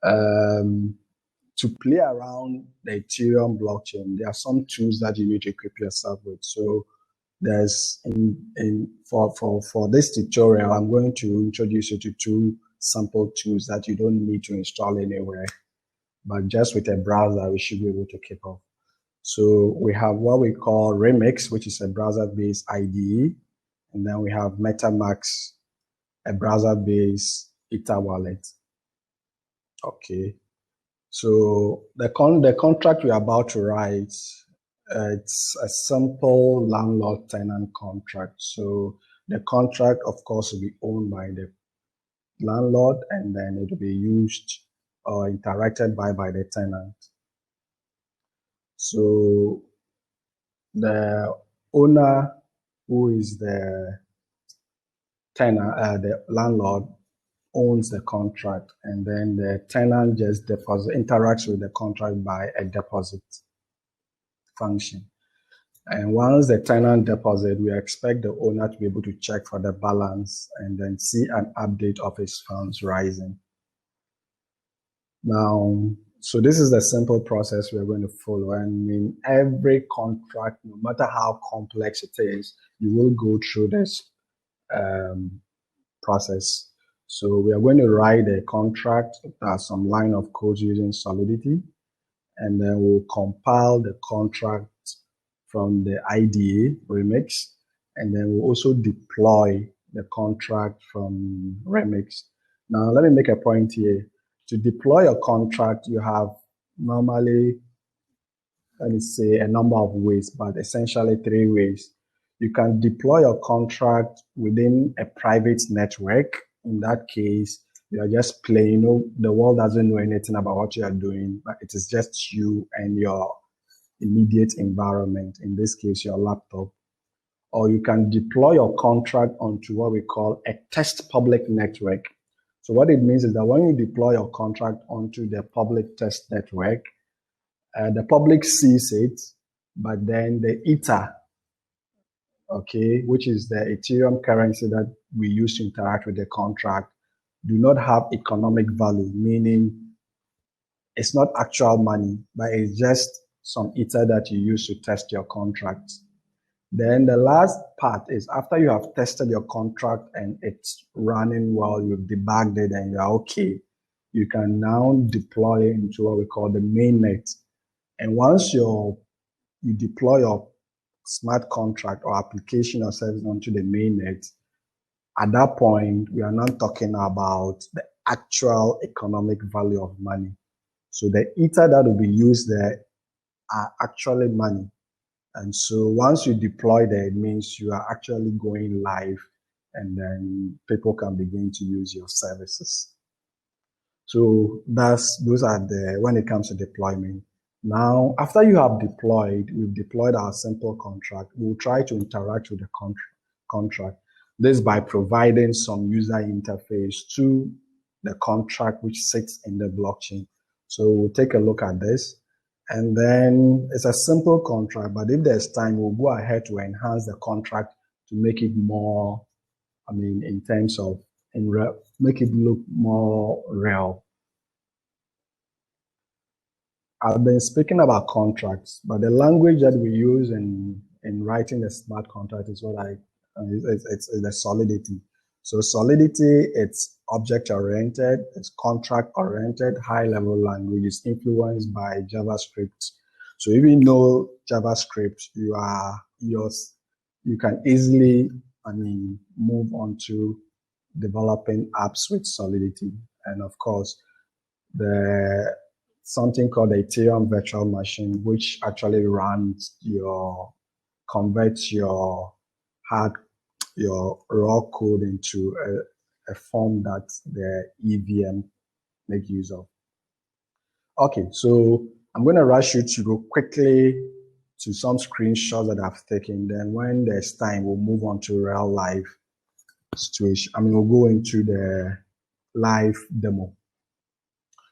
To play around the Ethereum blockchain, there are some tools that you need to equip yourself with. So there's for this tutorial, I'm going to introduce you to two sample tools that you don't need to install anywhere, but just with a browser, we should be able to keep up. So we have what we call Remix, which is a browser-based IDE, and then we have MetaMask, a browser-based Ether wallet. Okay. So the contract we're about to write, it's a simple landlord-tenant contract. So the contract, of course, will be owned by the landlord, and then it will be used or interacted by the tenant. So the owner, who is the tenant, the landlord, owns the contract, and then the tenant just interacts with the contract by a deposit function. And once the tenant deposits, we expect the owner to be able to check for the balance and then see an update of his funds rising. Now, so this is the simple process we're going to follow. And in every contract, no matter how complex it is, you will go through this process. So we are going to write a contract, some line of code using Solidity, and then we'll compile the contract from the IDE Remix, and then we'll also deploy the contract from Remix. Now, let me make a point here. To deploy a contract, you have normally, let me say, a number of ways, but essentially 3 ways. You can deploy a contract within a private network. In that case, you are just playing, the world doesn't know anything about what you are doing, but it is just you and your immediate environment, in this case, your laptop. Or you can deploy your contract onto what we call a test public network. So what it means is that when you deploy your contract onto the public test network, the public sees it, but then the Ether, okay, which is the Ethereum currency that we use to interact with the contract, do not have economic value, meaning it's not actual money, but it's just some Ether that you use to test your contract. Then the last part is after you have tested your contract and it's running well, you've debugged it and you're okay, you can now deploy it into what we call the mainnet. And once you deploy your smart contract or application or service onto the mainnet, at that point, we are not talking about the actual economic value of money. So the Ether that will be used there are actually money. And so once you deploy there, it means you are actually going live, and then people can begin to use your services. So those are when it comes to deployment. Now, after you have deployed, we've deployed our simple contract, we'll try to interact with the contract. This by providing some user interface to the contract which sits in the blockchain. So we'll take a look at this. And then it's a simple contract, but if there's time, we'll go ahead to enhance the contract to make it more, in terms of, make it look more real. I've been speaking about contracts, but the language that we use in writing the smart contract is it's the Solidity. So Solidity, it's object-oriented, it's contract-oriented, high-level language. It's influenced by JavaScript. So if you know JavaScript, you can easily, move on to developing apps with Solidity. And of course, something called the Ethereum virtual machine, which actually converts your raw code into a form that the EVM make use of. Okay, so I'm going to rush you to go quickly to some screenshots that I've taken. Then when there's time, we'll move on to real life situation. We'll go into the live demo.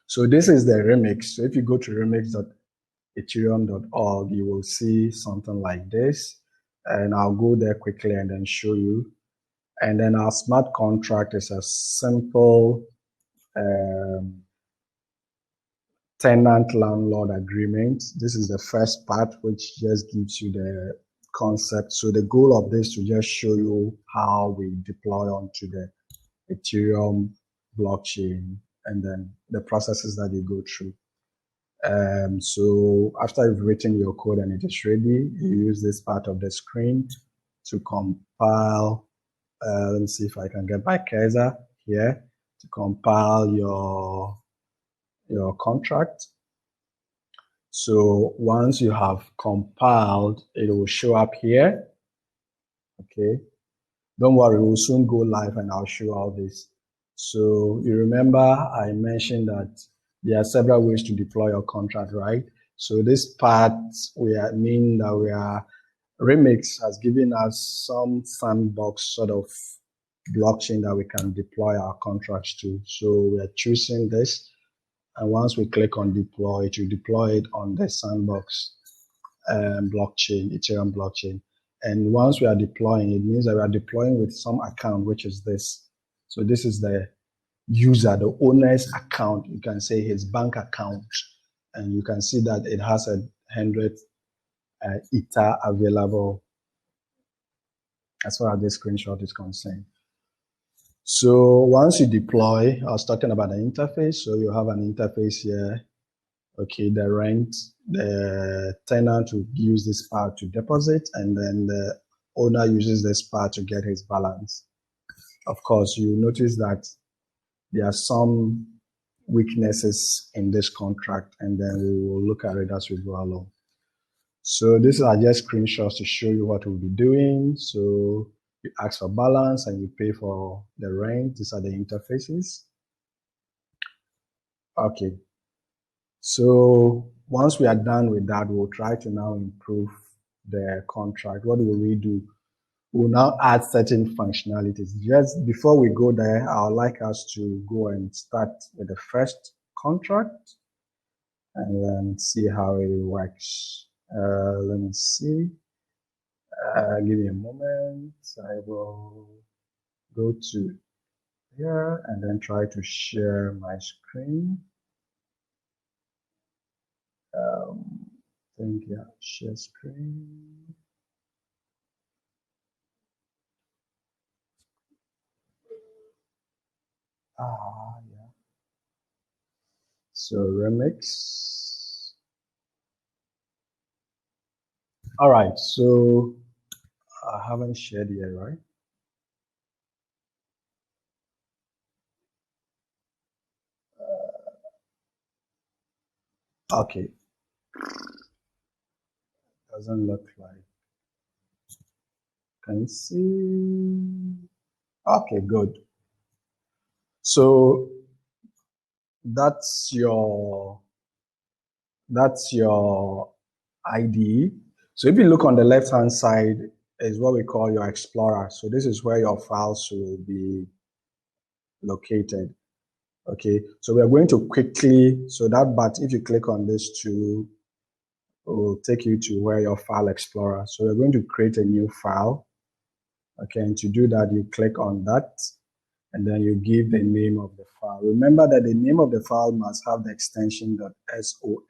So this is the remix. So if you go to remix.ethereum.org, you will see something like this. And I'll go there quickly and then show you. And then our smart contract is a simple tenant landlord agreement. This is the first part, which just gives you the concept. So the goal of this to just show you how we deploy onto the Ethereum blockchain and then the processes that you go through. So after you've written your code and it is ready, you use this part of the screen to compile. Let me see if I can get my cursor here to compile your contract. So once you have compiled, it will show up here. Okay. Don't worry, we'll soon go live and I'll show all this. So you remember I mentioned that there are several ways to deploy your contract, right? So this part mean that Remix has given us some sandbox sort of blockchain that we can deploy our contracts to. So we are choosing this. And once we click on deploy, it will deploy it on the sandbox blockchain, Ethereum blockchain. And once we are deploying, it means that we are deploying with some account, which is this. So this is the user, the owner's account. You can say his bank account. And you can see that it has 100 Ether available as far as this screenshot is concerned. So once you deploy, I was talking about the interface. So you have an interface here. Okay, the rent, the tenant will use this part to deposit, and then the owner uses this part to get his balance. Of course, you notice that there are some weaknesses in this contract, and then we will look at it as we go along. So these are just screenshots to show you what we'll be doing. So you ask for balance and you pay for the rent. These are the interfaces. Okay. So once we are done with that, we'll try to now improve the contract. What will we do? We'll now add certain functionalities. Just before we go there, I would like us to go and start with the first contract and then see how it works. Let me see. Give me a moment. I will go to here and then try to share my screen. Share screen. Yeah. So Remix. All right. So I haven't shared yet, right? Okay. Doesn't look like. Can you see? Okay, good. So that's your IDE. So if you look on the left-hand side is what we call your Explorer. So this is where your files will be located. Okay, so we are going to quickly, so that but if you click on this too, it will take you to where your file explorer. So we're going to create a new file. Okay, and to do that, you click on that and then you give the name of the file. Remember that the name of the file must have the extension .sol,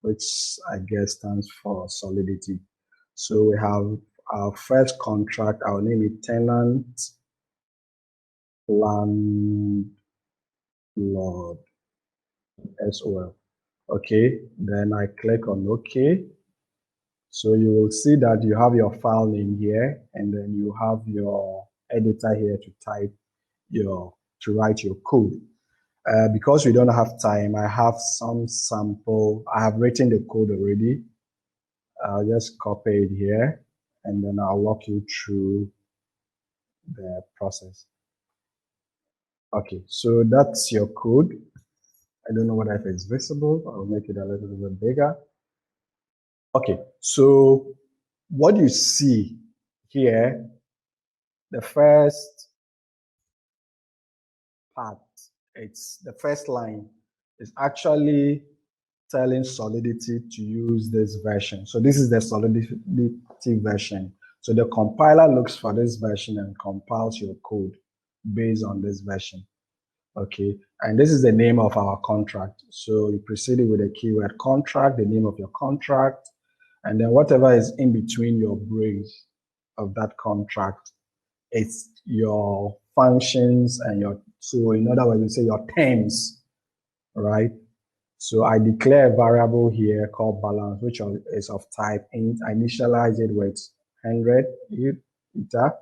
which I guess stands for Solidity. So we have our first contract, our name is tenant landlord SOL. Okay, then I click on OK. So you will see that you have your file name here, and then you have your editor here to write your code. Because we don't have time, I have some sample. I have written the code already. I'll just copy it here, and then I'll walk you through the process. Okay, so that's your code. I don't know whether if it's visible. I'll make it a little bit bigger. Okay, so what you see here, the first part, it's the first line is actually telling Solidity to use this version. So this is the Solidity version. So the compiler looks for this version and compiles your code based on this version. Okay, and this is the name of our contract. So you proceed with the keyword contract, the name of your contract, and then whatever is in between your brace of that contract, it's your functions and your, so in other words, we say your terms, right? So I declare a variable here called balance, which is of type int. I initialize it with 100 ether.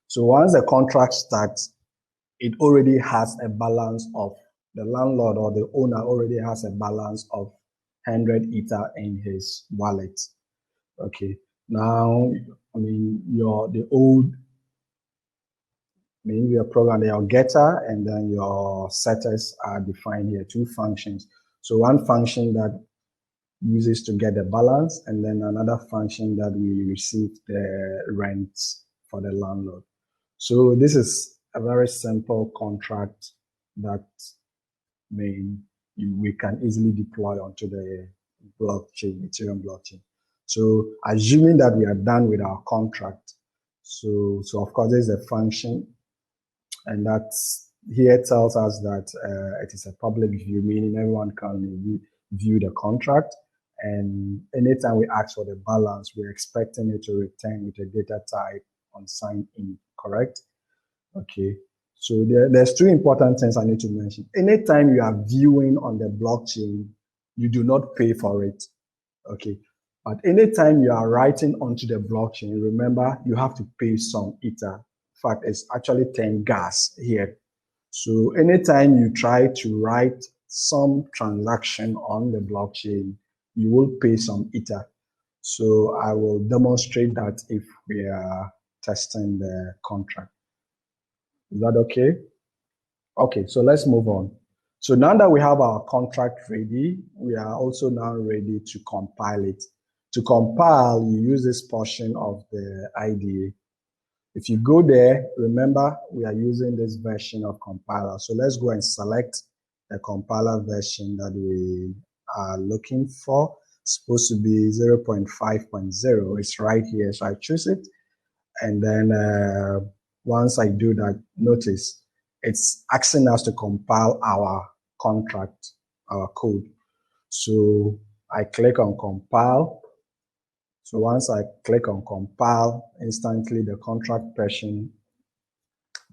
So once the contract starts, it already has a balance of, the landlord or the owner already has a balance of 100 ether in his wallet. Okay. Now, I mean, the old, maybe your program, your getter and then your setters are defined here, two functions. So one function that uses to get the balance, and then another function that we receive the rent for the landlord. So this is a very simple contract that we can easily deploy onto the blockchain, Ethereum blockchain. So assuming that we are done with our contract, so of course there's a function, and that here tells us that it is a public view, meaning everyone can view the contract. And anytime we ask for the balance, we're expecting it to return with a data type on sign in, correct? Okay. So there's two important things I need to mention. Anytime you are viewing on the blockchain, you do not pay for it. Okay. But anytime you are writing onto the blockchain, remember you have to pay some ether. In fact, it's actually 10 gas here. So anytime you try to write some transaction on the blockchain, you will pay some ether. So I will demonstrate that if we are testing the contract. Is that okay? Okay, so let's move on. So now that we have our contract ready, we are also now ready to compile it. To compile, you use this portion of the IDE. If you go there, remember we are using this version of compiler. So let's go and select the compiler version that we are looking for. It's supposed to be 0.5.0. It's right here, so I choose it. And then once I do that, notice it's asking us to compile our contract, our code. So I click on compile. So once I click on compile, instantly the contract version,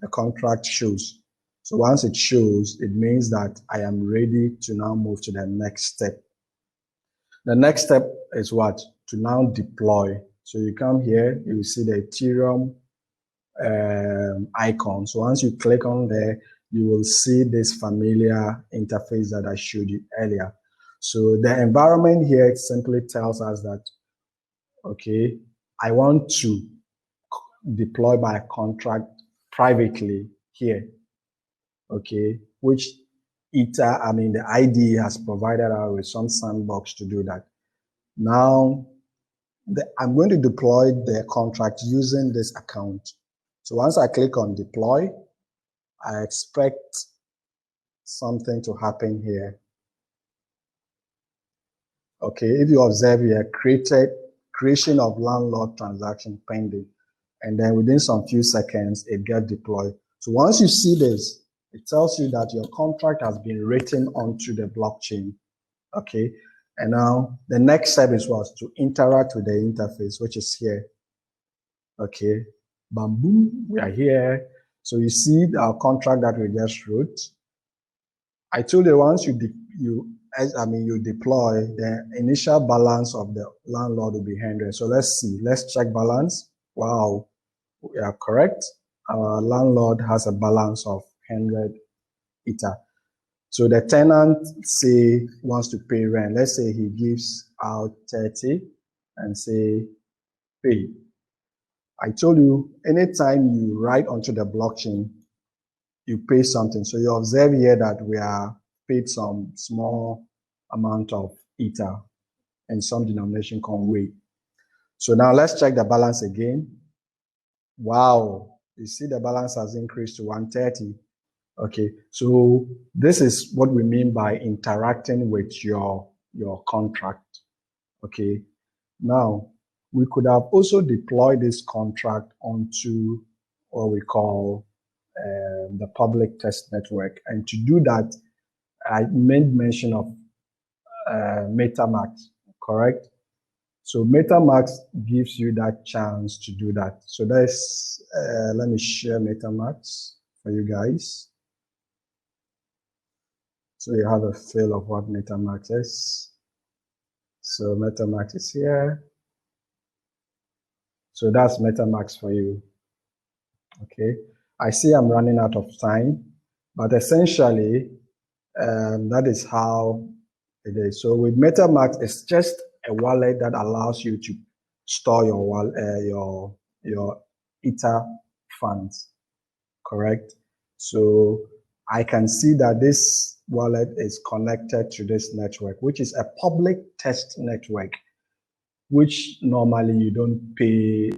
the contract shows. So once it shows, it means that I am ready to now move to the next step. The next step is what? To now deploy. So you come here, you will see the Ethereum icon. So once you click on there, you will see this familiar interface that I showed you earlier. So the environment here simply tells us that, okay, I want to deploy my contract privately here, okay, which the IDE has provided us with some sandbox to do that. Now, I'm going to deploy the contract using this account. So once I click on deploy, I expect something to happen here. Okay, if you observe here, creation of landlord transaction pending. And then within some few seconds, it gets deployed. So once you see this, it tells you that your contract has been written onto the blockchain. Okay, and now the next step is what? To interact with the interface, which is here. Okay, bam, boom, we are here. So you see our contract that we just wrote. I told you once you deploy, the initial balance of the landlord will be 100. So let's see, let's check balance. Wow, we are correct. Our landlord has a balance of 100 ether. So the tenant wants to pay rent. Let's say he gives out 30 and say pay. I told you, anytime you write onto the blockchain, you pay something. So you observe here that we are paid some small amount of ether and some denomination called weight. So now let's check the balance again. Wow, you see the balance has increased to 130. Okay, so this is what we mean by interacting with your contract. Okay, now we could have also deployed this contract onto what we call the public test network. And to do that, I made mention of MetaMask, correct? So MetaMask gives you that chance to do that. So that's, let me share MetaMask for you guys. So you have a feel of what MetaMask is. So MetaMask is here. So that's MetaMask for you. Okay. I see I'm running out of time, but essentially, that is how it is. So with MetaMask, it's just a wallet that allows you to store your Ether funds, correct? So I can see that this wallet is connected to this network, which is a public test network, which normally you don't pay.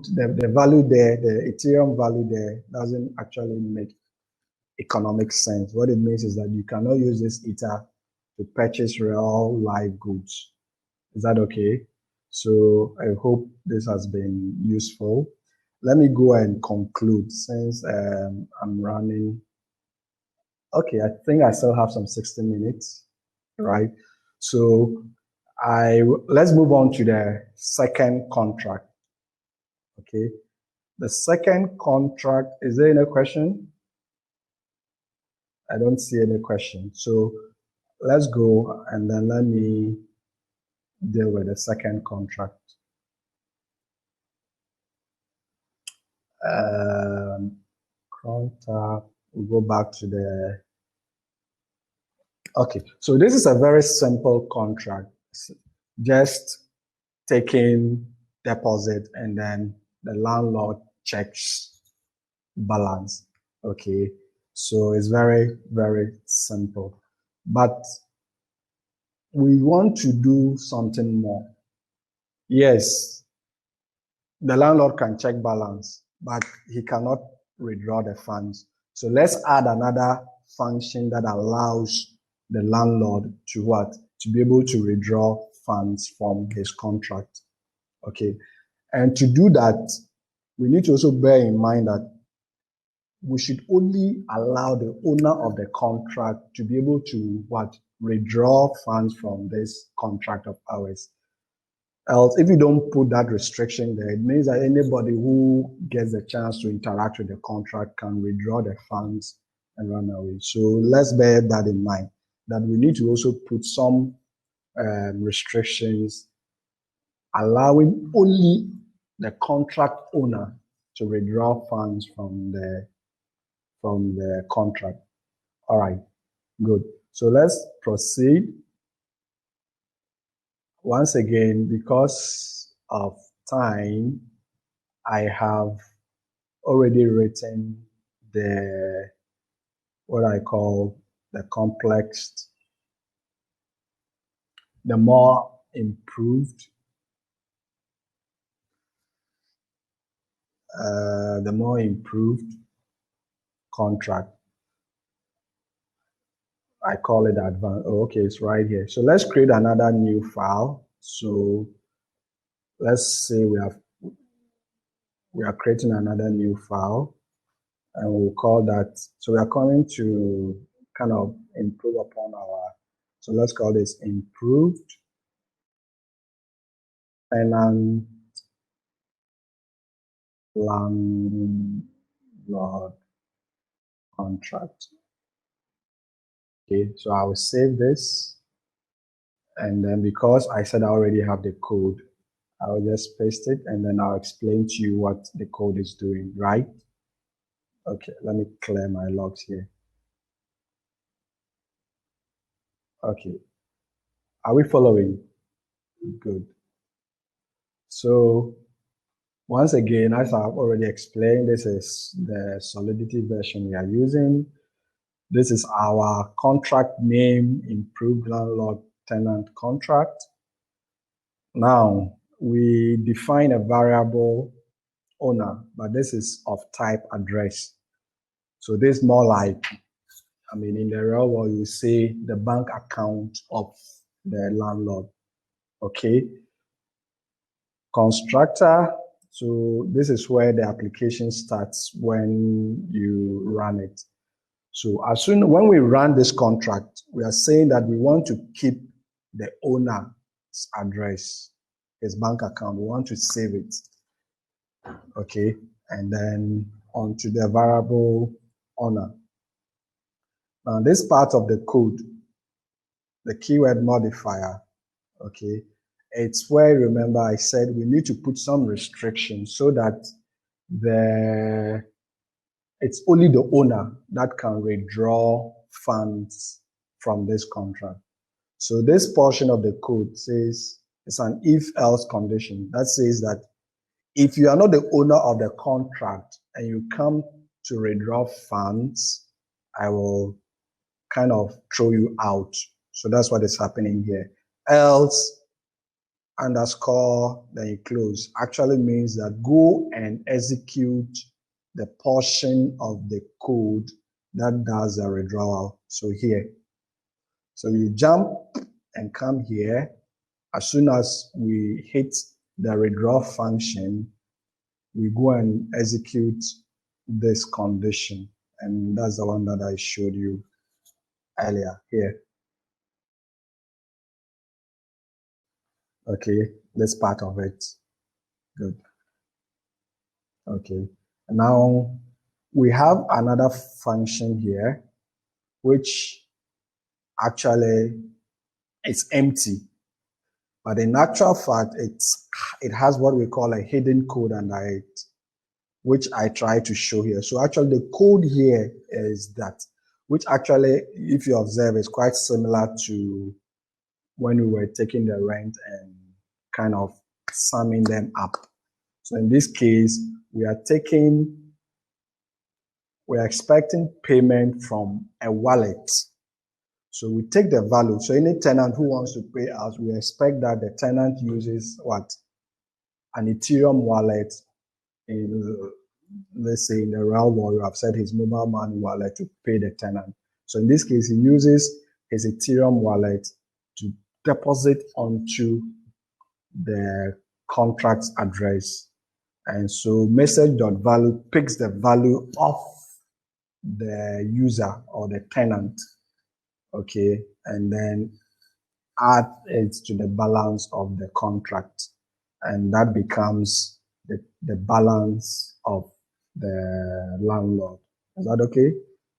The value there, the Ethereum value there doesn't actually make economic sense. What it means is that you cannot use this Ether to purchase real life goods. Is that okay? So I hope this has been useful. Let me go and conclude since I'm running. Okay, I think I still have some 60 minutes, right? So let's move on to the second contract. Okay, the second contract, is there any question? I don't see any question. So let's go and then let me deal with the second contract. Contract, we'll go back to the, okay. So this is a very simple contract. Just taking deposit and then the landlord checks balance. Okay. So it's very, very simple. But we want to do something more. Yes, the landlord can check balance, but he cannot withdraw the funds. So let's add another function that allows the landlord to what? To be able to withdraw funds from his contract. Okay. And to do that, we need to also bear in mind that we should only allow the owner of the contract to be able to what? Withdraw funds from this contract of ours. Else, if you don't put that restriction there, it means that anybody who gets the chance to interact with the contract can withdraw the funds and run away. So let's bear that in mind, that we need to also put some restrictions allowing only the contract owner to withdraw funds from the contract. All right, good. So let's proceed. Once again, because of time, I have already written what I call the complex, the more improved contract. I call it advanced. Oh, okay, it's right here. So let's create another new file. So let's say we are creating another new file, and we'll call that. So we are going to kind of improve upon so let's call this improved tenant landlord contract. Okay, so I will save this, and then because I said I already have the code, I'll just paste it, and then I'll explain to you what the code is doing, right? Okay, let me clear my logs here. Okay, are we following? Good. So once again, as I've already explained, this is the Solidity version we are using. This is our contract name, improved landlord tenant contract. Now, we define a variable owner, but this is of type address. So this is more like, I mean, in the real world, you say the bank account of the landlord. Okay. Constructor So this is where the application starts when you run it. So when we run this contract, we are saying that we want to keep the owner's address, his bank account. We want to save it. Okay. And then onto the variable owner. Now this part of the code, the keyword modifier, okay, it's where, remember I said we need to put some restrictions so that it's only the owner that can withdraw funds from this contract. So this portion of the code says it's an if-else condition that says that if you are not the owner of the contract and you come to withdraw funds, I will kind of throw you out. So that's what is happening here. Else underscore, then you close, actually means that go and execute the portion of the code that does the withdrawal. So here. So you jump and come here. As soon as we hit the withdraw function, we go and execute this condition. And that's the one that I showed you earlier here. Okay, this part of it. Good. Okay. Now we have another function here, which actually is empty. But in actual fact, it has what we call a hidden code under it, which I try to show here. So actually the code here is that, which actually, if you observe, is quite similar to when we were taking the rent and kind of summing them up. So in this case, we are expecting payment from a wallet. So we take the value. So any tenant who wants to pay us, we expect that the tenant uses what? An Ethereum wallet. Let's say in the real world, you have set his mobile money wallet to pay the tenant. So in this case, he uses his Ethereum wallet to deposit onto the contract's address. And so message.value picks the value of the user or the tenant, okay, and then add it to the balance of the contract. And that becomes the balance of the landlord. Is that okay?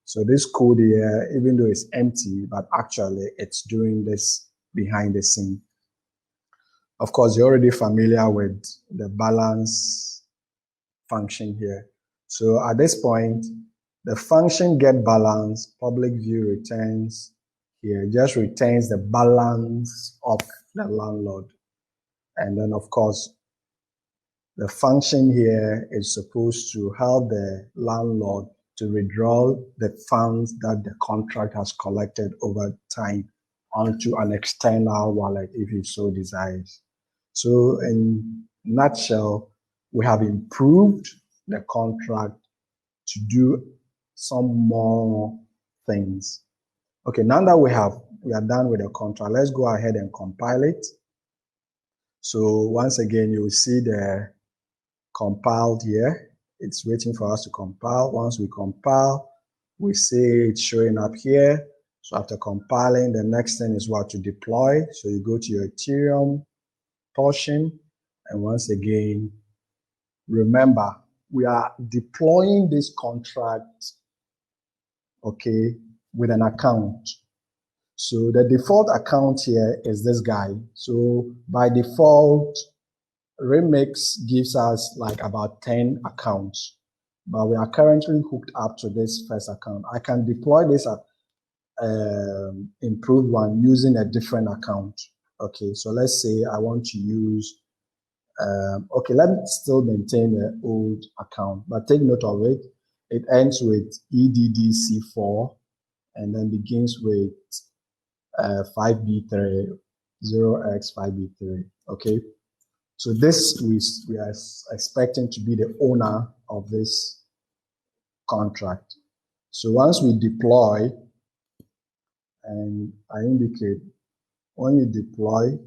So this code here, even though it's empty, but actually it's doing this behind the scene. Of course, you're already familiar with the balance function here. So at this point, the function get balance, public view returns here, just retains the balance of the landlord. And then of course, the function here is supposed to help the landlord to withdraw the funds that the contract has collected over time onto an external wallet if he so desires. So in a nutshell, we have improved the contract to do some more things. Okay, now that we are done with the contract, let's go ahead and compile it. So once again, you will see the compiled here. It's waiting for us to compile. Once we compile, we see it's showing up here. So after compiling, the next thing is what to deploy. So you go to your Ethereum portion, and once again, remember, we are deploying this contract, okay, with an account. So the default account here is this guy. So by default, Remix gives us like about 10 accounts, but we are currently hooked up to this first account. I can deploy this improved one using a different account. Okay, so let's say I want to use, okay, let me still maintain the old account, but take note of it. It ends with EDDC4 and then begins with 5B3, 0x5B3, okay? So this we are expecting to be the owner of this contract. So once we deploy, and I indicate, when you deploy,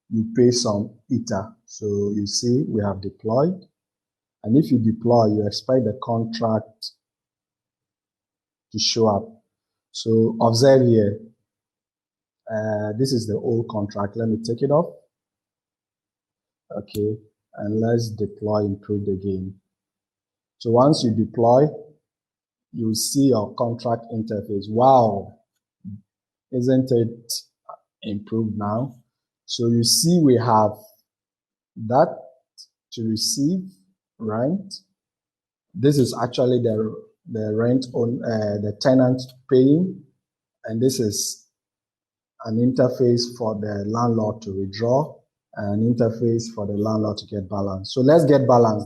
you pay some Ether. So you see we have deployed. And if you deploy, you expect the contract to show up. So observe here, this is the old contract. Let me take it off. Okay, and let's deploy improved again. So once you deploy, you'll see your contract interface. Wow, isn't it improved now? So you see we have that to receive rent. This is actually the rent on the tenant paying, and this is an interface for the landlord to withdraw, and an interface for the landlord to get balance. So let's get balance.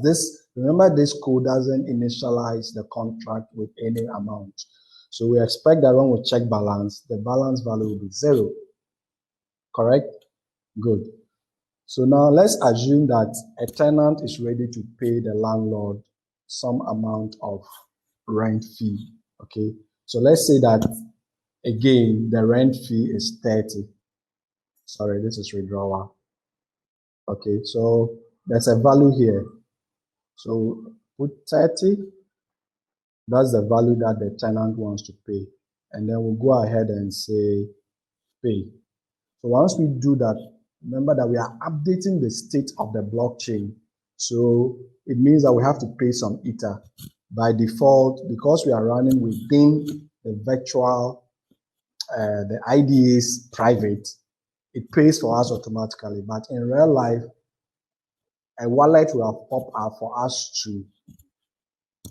Remember, this code doesn't initialize the contract with any amount. So we expect that when we check balance, the balance value will be 0. Correct? Good. So now let's assume that a tenant is ready to pay the landlord some amount of rent fee. Okay. So let's say that again, the rent fee is 30. Sorry, this is withdrawal. Okay. So there's a value here. So put 30. That's the value that the tenant wants to pay. And then we'll go ahead and say pay. So once we do that, remember that we are updating the state of the blockchain. So it means that we have to pay some Ether. By default, because we are running within the virtual, the IDA is private, it pays for us automatically. But in real life, a wallet will have popped up for us to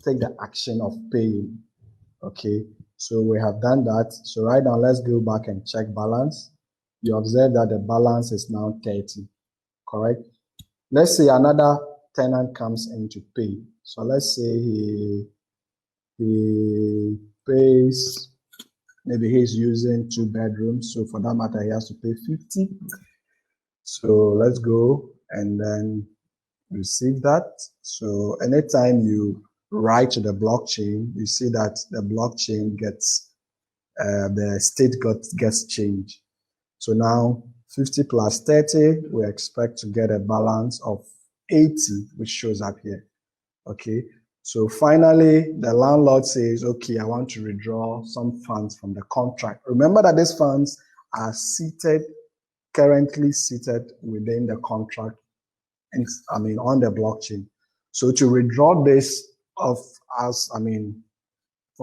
take the action of paying. Okay, so we have done that. So right now, let's go back and check balance. You observe that the balance is now 30, correct? Let's say another tenant comes in to pay. So let's say he pays, maybe he's using 2 bedrooms. So for that matter, he has to pay 50. So let's go and then receive that. So anytime you write to the blockchain, you see that the blockchain gets, the state gets changed. So now 50 plus 30, we expect to get a balance of 80, which shows up here. Okay. So finally, the landlord says, okay, I want to withdraw some funds from the contract. Remember that these funds are currently seated within the contract, and on the blockchain. So to withdraw this from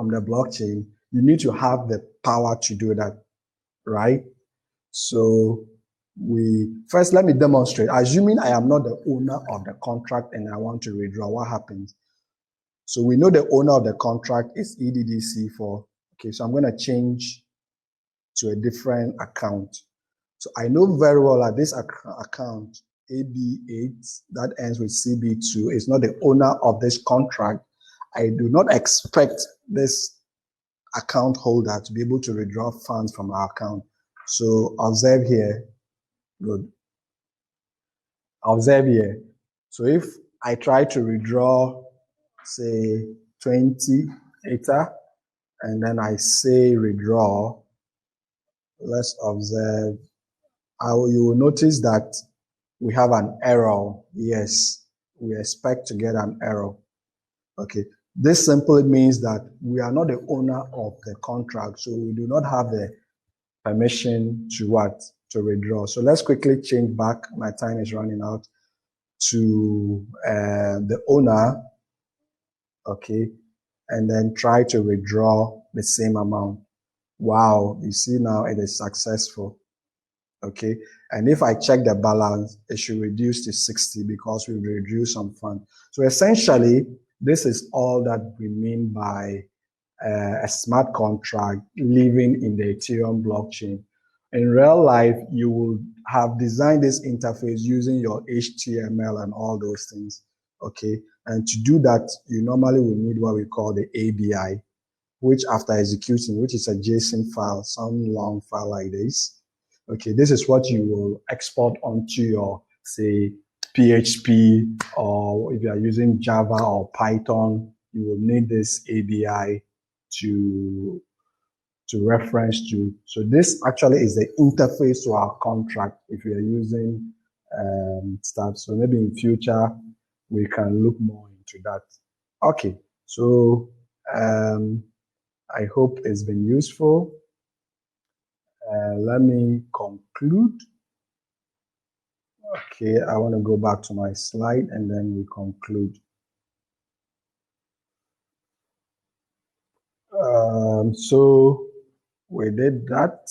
the blockchain, you need to have the power to do that, right? So first, let me demonstrate. Assuming I am not the owner of the contract and I want to withdraw, what happens? So we know the owner of the contract is EDDC4. Okay, so I'm going to change to a different account. So I know very well that this account, AB8, that ends with CB2, is not the owner of this contract. I do not expect this account holder to be able to withdraw funds from our account. So observe here. Good. Observe here. So if I try to withdraw, say 20 Ether, and then I say withdraw, let's observe. You will notice that we have an error. Yes, we expect to get an error. Okay. This simply means that we are not the owner of the contract, so we do not have the permission to withdraw. So let's quickly change back. My time is running out, to the owner. Okay, and then try to withdraw the same amount. Wow, you see now it is successful. Okay, and if I check the balance, it should reduce to 60 because we reduced some fund. So essentially, this is all that we mean by a smart contract living in the Ethereum blockchain. In real life, you will have designed this interface using your HTML and all those things. Okay, and to do that, you normally will need what we call the ABI, which after executing, which is a JSON file, some long file like this. Okay, this is what you will export onto your, say, PHP, or if you are using Java or Python, you will need this ABI to reference to. So this actually is the interface to our contract if you are using stuff. So maybe in future, we can look more to that. Okay, so I hope it's been useful. Let me conclude. Okay, I want to go back to my slide and then we conclude. So we did that.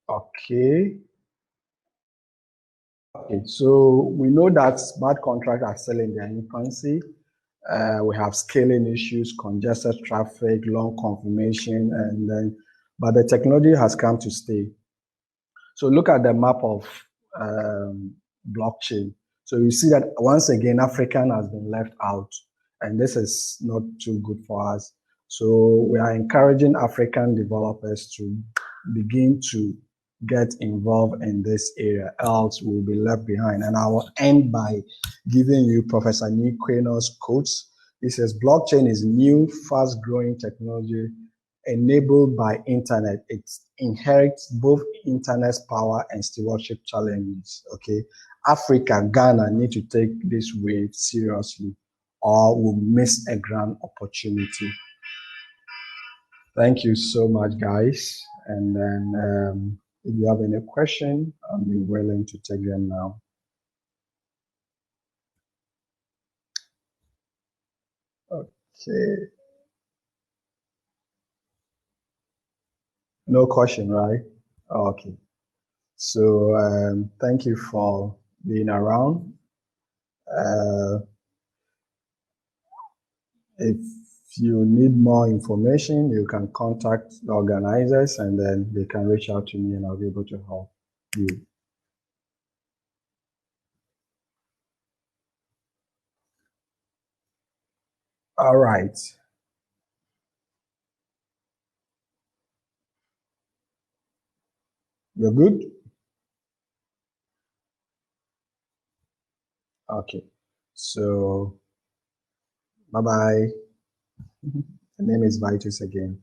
Okay. Okay, so we know that smart contracts are still in their infancy. We have scaling issues, congested traffic, long confirmation, and then, but the technology has come to stay. So look at the map of blockchain. So you see that once again, African has been left out, and this is not too good for us. So we are encouraging African developers to begin to get involved in this area, else we'll be left behind. And I will end by giving you Professor Nick Quaynor's quotes. He says, blockchain is new, fast-growing technology enabled by internet. It inherits both internet's power and stewardship challenges. Okay, Africa, Ghana need to take this wave seriously, or we'll miss a grand opportunity. Thank you so much, guys. And then if you have any question, I'll be willing to take them now. Okay. No question, right? Okay. So thank you for being around. If you need more information, you can contact the organizers and then they can reach out to me and I'll be able to help you. All right. You're good? Okay. So, bye-bye. The name is Vitus again.